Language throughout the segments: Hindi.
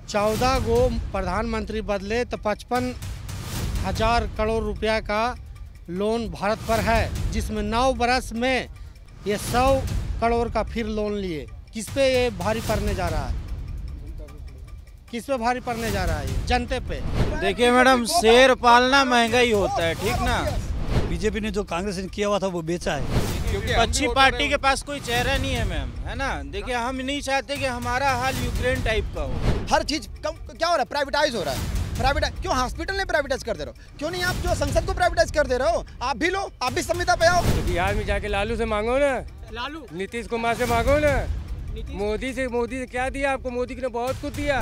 14 गो प्रधानमंत्री बदले तो 55,000 करोड़ रुपया का लोन भारत पर है, जिसमें 9 बरस में ये 100 करोड़ का फिर लोन लिए। किस पे ये भारी पड़ने जा रहा है? किस पे भारी पड़ने जा रहा है? ये जनते पे। देखिए मैडम, शेर पालना महंगा ही होता है, ठीक ना। बीजेपी ने जो कांग्रेस ने किया हुआ था वो बेचा है, क्योंकि अच्छी पार्टी के पास कोई चेहरा नहीं है मैम, है ना। देखिए हम नहीं चाहते कि हमारा हाल यूक्रेन टाइप का हो। हर चीज क्या हो रहा है? प्राइवेटाइज हो रहा है। प्राइवेटाइज क्यों? हॉस्पिटल ने प्राइवेटाइज कर दे रहे हो, क्यों नहीं आप जो संसद को प्राइवेटाइज कर दे रहे हो? आप भी लो, आप भी संविदा पे आओ। तो बिहार में जाके लालू से मांगो ना, लालू नीतीश कुमार से मांगो ना, मोदी से क्या दिया आपको? मोदी ने बहुत कुछ दिया।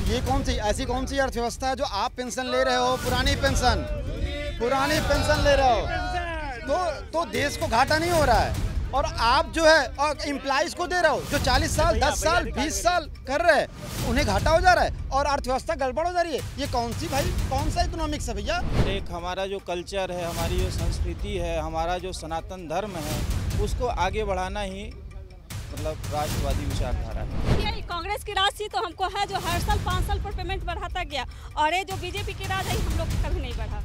ये ऐसी कौन सी अर्थव्यवस्था है जो आप पेंशन ले रहे हो, पुरानी पेंशन ले रहे हो, तो देश को घाटा नहीं हो रहा है। और आप जो है और एम्प्लॉइज को दे रहे हो जो 40 साल 10 साल 20 साल कर रहे हैं, उन्हें घाटा हो जा रहा है और अर्थव्यवस्था गड़बड़ हो जा रही है। ये कौन सा इकोनॉमिक्स है भैया? एक हमारा जो कल्चर है, हमारी जो संस्कृति है, हमारा जो सनातन धर्म है, उसको आगे बढ़ाना ही मतलब राष्ट्रवादी विचारधारा है। ये कांग्रेस की राज थी तो हमको है जो हर साल 5 साल पर पेमेंट बढ़ाता गया, और ये जो बीजेपी की राज है हम लोग कभी नहीं बढ़ा।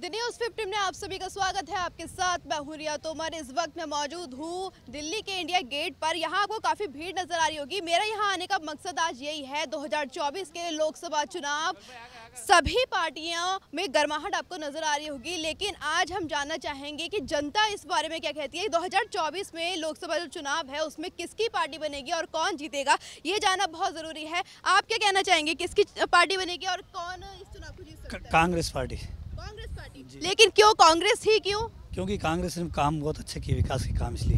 न्यूज़ 15 में आप सभी का स्वागत है। आपके साथ मैं हूं रिया तोमर। इस वक्त मैं मौजूद हूं दिल्ली के इंडिया गेट पर। यहां आपको काफ़ी भीड़ नजर आ रही होगी। मेरा यहां आने का मकसद आज यही है, 2024 के लोकसभा चुनाव, सभी पार्टियों में गर्माहट आपको नजर आ रही होगी, लेकिन आज हम जानना चाहेंगे कि जनता इस बारे में क्या कहती है। 2024 में लोकसभा जो चुनाव है उसमें किसकी पार्टी बनेगी और कौन जीतेगा, ये जानना बहुत ज़रूरी है। आप क्या कहना चाहेंगे, किसकी पार्टी बनेगी और कौन इस चुनाव को जीत सकता है? कांग्रेस पार्टी। कांग्रेस पार्टी। लेकिन क्यों कांग्रेस ही क्यों? क्योंकि कांग्रेस ने काम बहुत अच्छे किए, विकास के काम, इसलिए।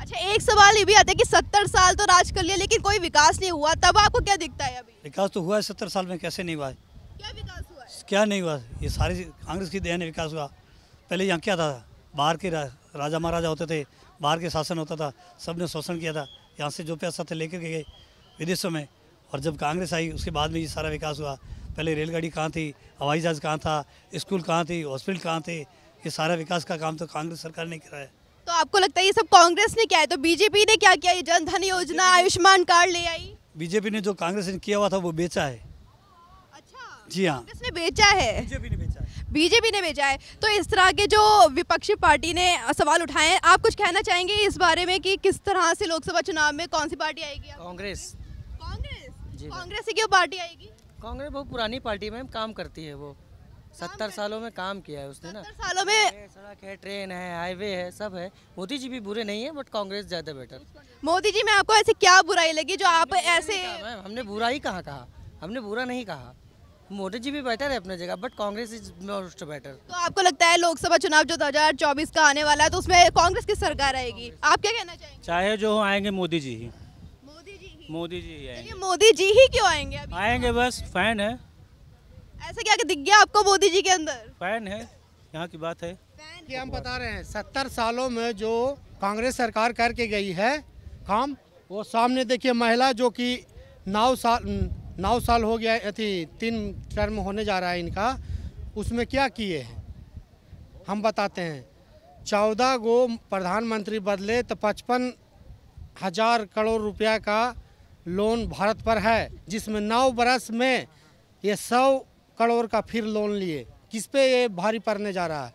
अच्छा, एक सवाल ये भी आता है कि 70 साल तो राज कर लिया लेकिन कोई विकास नहीं हुआ, तब आपको क्या दिखता है? अभी विकास तो हुआ है 70 साल में, कैसे नहीं हुआ है? क्या विकास हुआ है? क्या नहीं हुआ? ये सारी कांग्रेस की देन है विकास हुआ। पहले यहाँ क्या था, बाहर के राजा महाराजा होते थे, बाहर के शासन होता था, सबने शोषण किया था। यहाँ से जो पैसा थे लेकर के गए विदेशों में, और जब कांग्रेस आई उसके बाद में ये सारा विकास हुआ। पहले रेलगाड़ी कहाँ थी, हवाई जहाज़ कहाँ था, स्कूल कहाँ थी, हॉस्पिटल कहाँ थे, ये सारा विकास का काम तो कांग्रेस सरकार ने किया है। तो आपको लगता है ये सब कांग्रेस ने किया है? तो बीजेपी ने क्या किया? ये जन धन योजना, आयुष्मान कार्ड ले आई। बीजेपी ने जो कांग्रेस ने किया हुआ था वो बेचा है। अच्छा, जी हाँ, कांग्रेस ने बेचा है। बीजेपी ने बेचा है। तो इस तरह के जो विपक्षी पार्टी ने सवाल उठाए हैं, आप कुछ कहना चाहेंगे इस बारे में कि किस तरह से लोकसभा चुनाव में कौन सी पार्टी आएगी? कांग्रेस। कांग्रेस से क्यों पार्टी आएगी? कांग्रेस बहुत पुरानी पार्टी में काम करती है, वो 70 सालों में काम किया है उसने ना। 70 सालों में सड़क है, ट्रेन है, हाईवे है, सब है। मोदी जी भी बुरे नहीं है, बट कांग्रेस ज्यादा बेटर। मोदी जी में आपको ऐसे क्या बुराई लगी जो आप ऐसे? हमने बुरा ही कहा, हमने बुरा नहीं कहा। मोदी जी भी बेटर है अपने जगह, but Congress is most better. तो आपको लगता है लोकसभा चुनाव जो 2024 का आने वाला है तो उसमें कांग्रेस की सरकार आएगी? आप क्या कहना चाहेंगे? चाहे जो आएंगे मोदी जी ही आएंगे। आएंगे। मोदी जी ही क्यों आएंगे? अभी आएंगे, बस फैन है। ऐसा क्या दिख गया आपको मोदी जी के अंदर? फैन है, यहाँ की बात है कि हम बता रहे हैं 70 सालों में जो कांग्रेस सरकार करके गई है काम, वो सामने देखिए। महिला जो कि 9 साल हो गया थी, 3 टर्म होने जा रहा है इनका, उसमें क्या किए हैं हम बताते हैं। 14 गो प्रधानमंत्री बदले तो 55,000 करोड़ रुपया का लोन भारत पर है, जिसमें 9 बरस में ये 100 करोड़ का फिर लोन लिए। किस पे ये भारी पड़ने जा रहा है?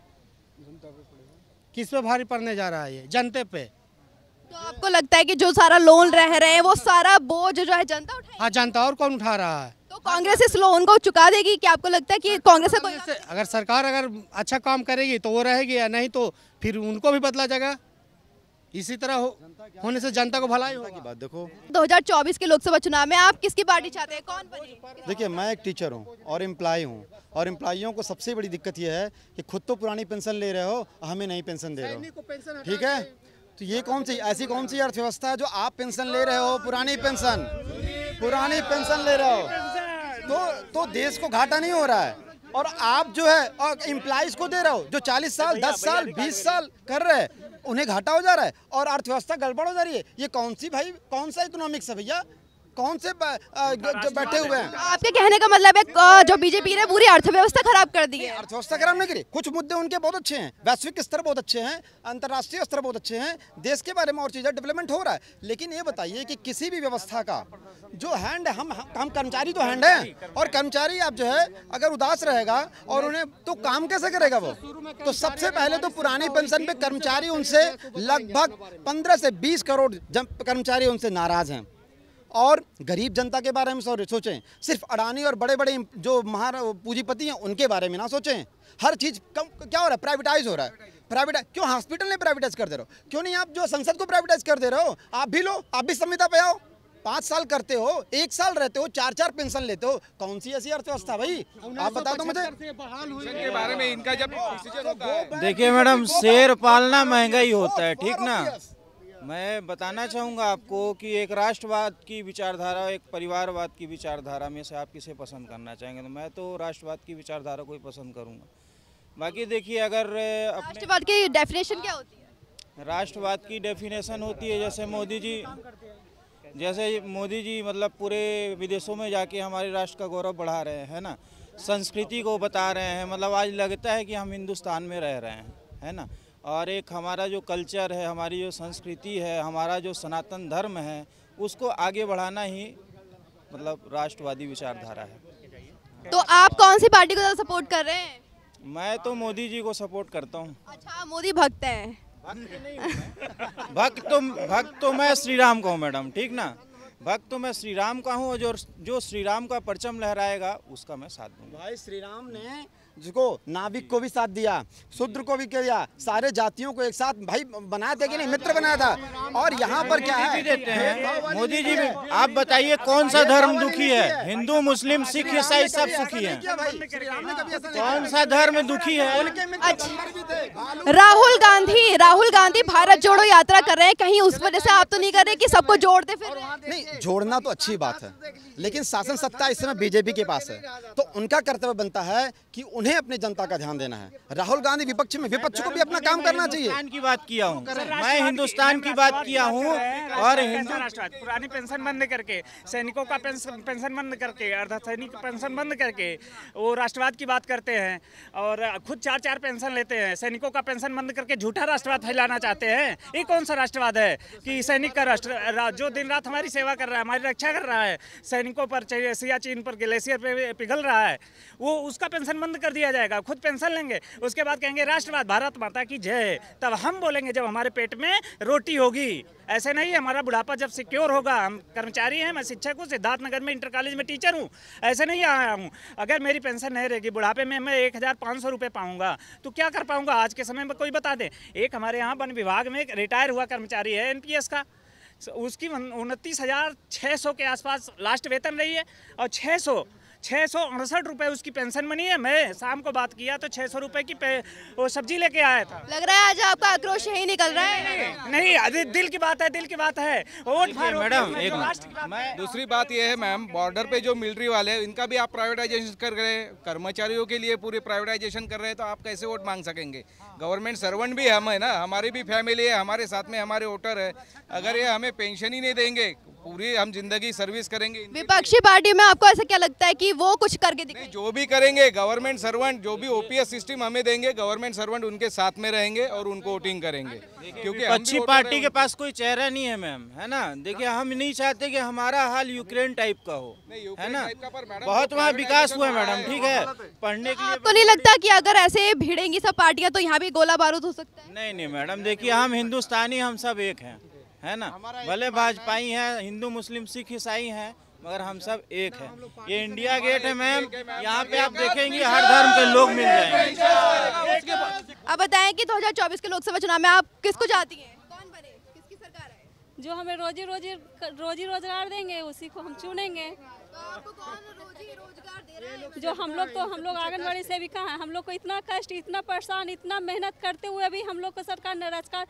किस पे भारी पड़ने जा रहा है? ये जनते पे। तो आपको लगता है कि जो सारा लोन रह रहे हैं वो सारा बोझ जो है जनता उठाएगी? हाँ, जनता। और कौन उठा रहा है? तो कांग्रेस इस लोन को चुका देगी? क्या आपको लगता है कि कांग्रेस से कोई? अगर सरकार अच्छा काम करेगी तो वो रहेगी, या नहीं तो फिर उनको भी बदला जाएगा। इसी तरह होने से जनता को भलाई होगी। बात देखो, 2024 के लोकसभा चुनाव में आप किसकी पार्टी चाहते हैं, कौन बने? देखिए, मैं एक टीचर हूँ और एम्प्लॉय हूँ, और एम्प्लॉइयों को सबसे बड़ी दिक्कत यह है कि खुद तो पुरानी पेंशन ले रहे हो, हमें नई पेंशन दे रहे हो। ठीक है, तो ये ऐसी कौन सी अर्थव्यवस्था है जो आप पेंशन ले रहे हो, पुरानी पेंशन ले रहे हो, तो देश को घाटा नहीं हो रहा है। और आप जो है और एम्प्लॉइज को दे रहे हो जो 40 साल 10 साल 20 साल कर रहे हैं, उन्हें घाटा हो जा रहा है और अर्थव्यवस्था गड़बड़ हो जा रही है। ये कौन सा इकोनॉमिक्स है भैया? कौन से बैठे हुए हैं? आपके कहने का मतलब है जो बीजेपी ने पूरी अर्थव्यवस्था खराब कर दी है। अर्थव्यवस्था खराब नहीं करी, कुछ मुद्दे उनके बहुत अच्छे हैं, वैश्विक स्तर बहुत अच्छे हैं, अंतर्राष्ट्रीय स्तर बहुत अच्छे हैं, देश के बारे में और चीज़ें डेवलपमेंट हो रहा है। लेकिन ये बताइए कि किसी भी व्यवस्था का जो हैंड है, हम कर्मचारी तो हैंड है, और कर्मचारी आप जो है अगर उदास रहेगा और उन्हें तो काम कैसे करेगा वो? तो सबसे पहले तो पुरानी पेंशन पे कर्मचारी उनसे लगभग 15 से 20 करोड़ कर्मचारी उनसे नाराज हैं। और गरीब जनता के बारे में सोचें, सिर्फ अडानी और बड़े बड़े जो पूंजीपति हैं उनके बारे में ना सोचें। हर चीज़ क्या हो रहा है? प्राइवेटाइज हो रहा है। प्राइवेटाइज क्यों? हॉस्पिटल ने प्राइवेटाइज कर दे रहे हो, क्यों नहीं आप जो संसद को प्राइवेटाइज कर दे रहे हो? आप भी लो, आप भी संविदा पे आओ। 5 साल करते हो, 1 साल रहते हो, 4 पेंशन लेते हो, कौन सी ऐसी अर्थव्यवस्था भाई? आप बता दो मुझे के बारे में इनका जब डिसीजन होता है। देखिए मैडम, शेर पालना महंगा ही होता है, ठीक ना। मैं बताना चाहूँगा आपको कि एक राष्ट्रवाद की विचारधारा, एक परिवारवाद की विचारधारा में से आप किसे पसंद करना चाहेंगे? तो मैं तो राष्ट्रवाद की विचारधारा को ही पसंद करूँगा। बाकी देखिए, अगर राष्ट्रवाद की डेफिनेशन क्या होती है? राष्ट्रवाद की डेफिनेशन होती है जैसे मोदी जी मतलब पूरे विदेशों में जाके हमारे राष्ट्र का गौरव बढ़ा रहे हैं, है ना, संस्कृति को बता रहे हैं। मतलब आज लगता है कि हम हिंदुस्तान में रह रहे हैं, है ना। और एक हमारा जो कल्चर है, हमारी जो संस्कृति है, हमारा जो सनातन धर्म है, उसको आगे बढ़ाना ही मतलब राष्ट्रवादी विचारधारा है। तो आप कौन सी पार्टी को ज़्यादा सपोर्ट कर रहे हैं? मैं तो मोदी जी को सपोर्ट करता हूँ। अच्छा, मोदी भक्त हैं? भक्त तो मैं श्री राम का हूँ मैडम, ठीक ना। भक्त तो मैं श्री राम का हूँ, और जो श्री राम का परचम लहराएगा उसका मैं साथ दूंगा। भाई श्री राम ने जिसको नाविक को भी साथ दिया, शूद्र को भी किया, सारे जातियों को एक साथ भाई बनाया था कि नहीं? मित्र बनाया था। और यहाँ पर क्या है? देते हैं मोदी जी भी। आप बताइए कौन सा धर्म दुखी है? हिंदू, मुस्लिम, सिख, ईसाई सब सुखी हैं। कौन सा धर्म दुखी है? राहुल गांधी भारत जोड़ो यात्रा कर रहे हैं, कहीं उस वजह से आप तो नहीं कर रहे कि सबको जोड़ते फिर? नहीं, जोड़ना तो अच्छी बात है, लेकिन शासन सत्ता इस समय बीजेपी के पास है, तो उनका कर्तव्य बनता है कि उन्हें अपने जनता का ध्यान देना है। राहुल गांधी विपक्ष में, विपक्ष को भी अपना काम करना चाहिए। हिंदुस्तान की बात किया हूँ मैं, हिंदुस्तान की बात किया हूँ। और पुरानी पेंशन बंद करके, सैनिकों का पेंशन बंद करके, अर्धसैनिक पेंशन बंद करके वो राष्ट्रवाद की बात करते हैं, और खुद 4 पेंशन लेते हैं। सैनिकों का पेंशन बंद करके झूठा राष्ट्रवाद फैलाना चाहते हैं। ये कौन सा राष्ट्रवाद है कि सैनिक का राष्ट्र जो दिन रात हमारी सेवा कर रहा है, हमारी रक्षा कर रहा है, सैनिकों पर सियाचिन पर ग्लेशियर पे पिघल रहा है, वो उसका पेंशन बंद कर दिया जाएगा। खुद पेंशन लेंगे, उसके बाद कहेंगे राष्ट्रवाद, भारत माता की जय। तब हम बोलेंगे जब हमारे पेट में रोटी होगी। ऐसे नहीं, हमारा बुढ़ापा जब सिक्योर होगा। हम कर्मचारी हैं, मैं शिक्षक हूँ, सिद्धार्थनगर में इंटर कॉलेज में टीचर हूँ। ऐसे नहीं आया हूँ। अगर मेरी पेंशन नहीं रहेगी, बुढ़ापे में मैं 1500 रुपये पाऊँगा, तो क्या कर पाऊँगा? आज के समय में कोई बता दे। एक हमारे यहाँ वन विभाग में एक रिटायर हुआ कर्मचारी है NPS का, उसकी 29,600 के आसपास लास्ट वेतन रही है, और 668 रुपये उसकी पेंशन बनी है। मैं शाम को बात किया तो 600 रुपये की वो सब्जी लेके आया था। लग रहा है आज आपका आक्रोश यही निकल रहा है। नहीं, दिल की बात है, दिल की बात है। मैडम दूसरी बात यह है मैम, बॉर्डर पे जो मिलिट्री वाले हैं, इनका भी आप प्राइवेटाइजेशन कर रहे हैं, कर्मचारियों के लिए पूरी प्राइवेटाइजेशन कर रहे हैं, तो आप कैसे वोट मांग सकेंगे? गवर्नमेंट सर्वेंट भी हम है ना, हमारी भी फैमिली है, हमारे साथ में हमारे वोटर है। अगर ये हमें पेंशन ही नहीं देंगे, पूरी हम जिंदगी सर्विस करेंगे। विपक्षी पार्टी में आपको ऐसा क्या लगता है कि वो कुछ करके दिखाएंगे? जो भी करेंगे, गवर्नमेंट सर्वेंट जो भी OPS सिस्टम हमें देंगे, गवर्नमेंट सर्वेंट उनके साथ में रहेंगे और उनको वोटिंग करेंगे। क्योंकि अच्छी पार्टी के पास कोई चेहरा नहीं है मैम, है ना। देखिए, हम नहीं चाहते कि हमारा हाल यूक्रेन टाइप का हो, है ना। बहुत वहाँ विकास हुआ मैडम, ठीक है, पढ़ने के लिए। आपको नहीं लगता कि अगर ऐसे भिड़ेंगी सब पार्टियां तो यहाँ भी गोला बारूद हो सकता है? नहीं मैडम, देखिए हम हिंदुस्तानी, हम सब एक हैं, है ना। भले भाजपाई हैं, हिंदू, मुस्लिम, सिख, ईसाई हैं, मगर हम सब एक हैं। ये इंडिया गेट है मैम, यहाँ पे आप देखेंगे हर धर्म के लोग मिल जाएंगे। आप बताएं कि 2024 के लोकसभा चुनाव में आप किसको चाहती हैं? कौन बने, किसकी सरकार है? जो हमें रोजी रोजगार देंगे उसी को हम चुनेंगे। तो आपको कौन रोजी रोजगार दे रहा है? जो हम लोग आंगनबाड़ी सेविका हैं, हम लोग को इतना कष्ट, इतना परेशान, इतना मेहनत करते हुए भी हम लोग को सरकार न राज्य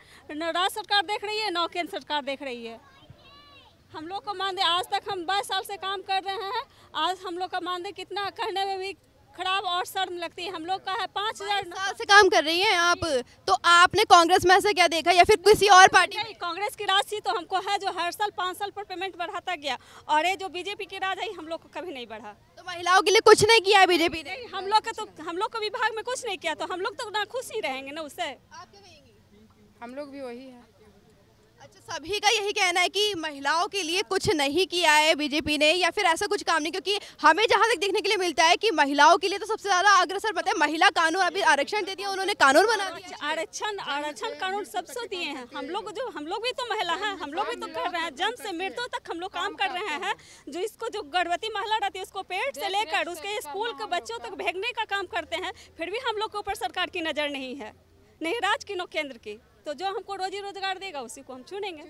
सरकार देख रही है, न केंद्र सरकार देख रही है। हम लोग को मानदेय आज तक हम 22 साल से काम कर रहे हैं, आज हम लोग का मानदेय कितना कहने में भी खराब और शर्म लगती है। हम लोग का है 5,000 साल से काम कर रही हैं आप, तो आपने कांग्रेस में ऐसा क्या देखा या फिर किसी और पार्टी में? कांग्रेस की राज थी तो हमको है जो हर साल 5 साल पर पेमेंट बढ़ाता गया, और ये जो बीजेपी की राज आई हम लोग को कभी नहीं बढ़ा। तो महिलाओं के लिए कुछ नहीं किया है बीजेपी ने? हम लोग को विभाग में कुछ नहीं किया, तो हम लोग तो ना खुश ही रहेंगे ना उससे। हम लोग भी वही है। अच्छा, सभी का यही कहना है कि महिलाओं के लिए कुछ नहीं किया है बीजेपी ने, या फिर ऐसा कुछ काम नहीं, क्योंकि हमें जहां तक देखने के लिए मिलता है कि महिलाओं के लिए तो सबसे ज्यादा अग्रसर पता है महिला कानून, अभी आरक्षण दे दिया उन्होंने, कानून बना दिया। आरक्षण कानून सबसे दिए हैं। हम लोग भी तो महिला हैं, हम लोग भी तो कर रहे हैं, जन्म से मृत्यु तक हम लोग काम कर रहे हैं। जो इसको जो गर्भवती महिला रहती है उसको पेट से लेकर उसके स्कूल के बच्चों तक भेजने का काम करते हैं, फिर भी हम लोग के ऊपर सरकार की नज़र नहीं है, नहीं राज्य की न केंद्र की। तो जो हमको रोजी रोजगार देगा उसी को हम चुनेंगे।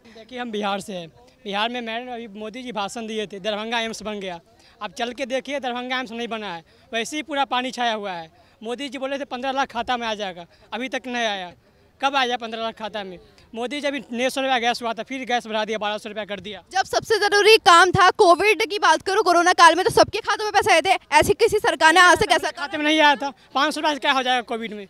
देखिए हम बिहार से हैं, बिहार में मैंने अभी मोदी जी भाषण दिए थे, दरभंगा एम्स बन गया। अब चल के देखिए दरभंगा एम्स नहीं बना है, वैसे ही पूरा पानी छाया हुआ है। मोदी जी बोले थे 15 लाख खाता में आ जाएगा, अभी तक नहीं आया। कब आया 15 लाख खाता में? मोदी जी अभी 900 रुपया गैस हुआ था, फिर गैस बढ़ा दिया, 1200 रुपया कर दिया। जब सबसे जरूरी काम था कोविड की बात करूं, कोरोना काल में तो सबके खातों में पैसे आए थे, ऐसी किसी सरकार ने आज तक ऐसा खाते में नहीं आया था। 500 रुपया से क्या हो जाएगा कोविड में?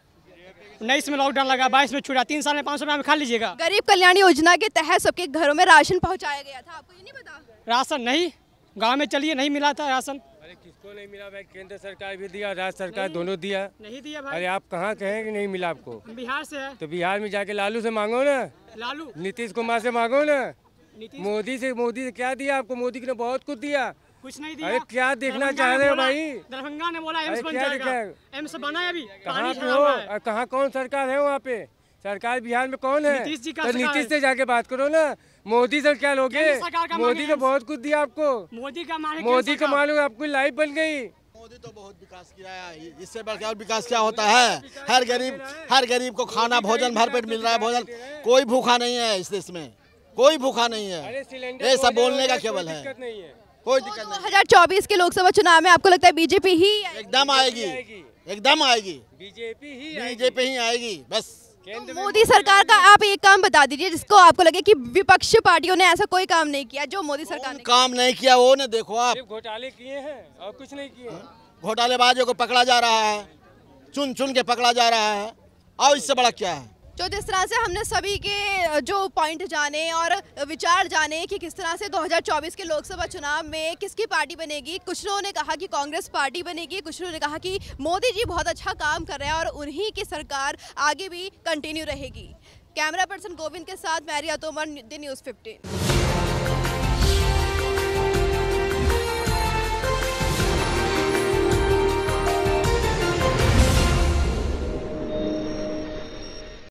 19 में लॉकडाउन लगा, 22 में छुड़ा, 3 साल में 500 रुपया में खा लीजिएगा। गरीब कल्याण योजना के तहत सबके घरों में राशन पहुंचाया गया था, आपको ये नहीं पता? राशन नहीं, गांव में चलिए नहीं मिला था राशन। अरे किसको नहीं मिला भाई? केंद्र सरकार भी दिया, राज्य सरकार दोनों दिया। नहीं दिया भाई। अरे आप कहाँ कहें कि नहीं मिला आपको? बिहार से है तो बिहार में जाके लालू से मांगो ना, लालू नीतीश कुमार से मांगो ना। मोदी से क्या दिया आपको? मोदी ने बहुत कुछ दिया। कुछ नहीं दिया। अरे क्या देखना चाह रहे हो भाई? दरभंगा ने बोला एम्स बन जाएगा, एम्स बना है अभी। कहाँ पे हो? कहाँ कौन सरकार है वहाँ पे? सरकार बिहार में कौन है? नीतीश जी का तो नीतीश से जाके बात करो ना। मोदी से क्या लोगे? मोदी ने बहुत कुछ दिया आपको। मोदी का मालूम आपकी लाइफ बन गई। मोदी तो बहुत विकास किया है, इससे बढ़कर और विकास क्या होता है? हर गरीब को खाना भोजन भरपेट मिल रहा है, भोजन कोई भूखा नहीं है इस देश में, कोई भूखा नहीं है। ये सब बोलने का केवल है, कोई दिक्कत नहीं। 2024 के लोकसभा चुनाव में आपको लगता है बीजेपी ही एकदम आएगी, एकदम आएगी, बीजेपी ही आएगी बस। तो मोदी सरकार का आप एक काम बता दीजिए जिसको आपको लगे कि विपक्षी पार्टियों ने ऐसा कोई काम नहीं किया जो मोदी सरकार ने काम नहीं किया। वो ने देखो आप घोटाले किए हैं और कुछ नहीं किए। घोटालेबाजों को पकड़ा जा रहा है, चुन चुन के पकड़ा जा रहा है, और इससे बड़ा क्या है? जो जिस तरह से हमने सभी के जो पॉइंट जाने और विचार जाने कि किस तरह से 2024 के लोकसभा चुनाव में किसकी पार्टी बनेगी, कुछ लोगों ने कहा कि कांग्रेस पार्टी बनेगी, कुछ लोगों ने कहा कि मोदी जी बहुत अच्छा काम कर रहे हैं और उन्हीं की सरकार आगे भी कंटिन्यू रहेगी। कैमरा पर्सन गोविंद के साथ मैं रिया तोमर, न्यूज़ 15।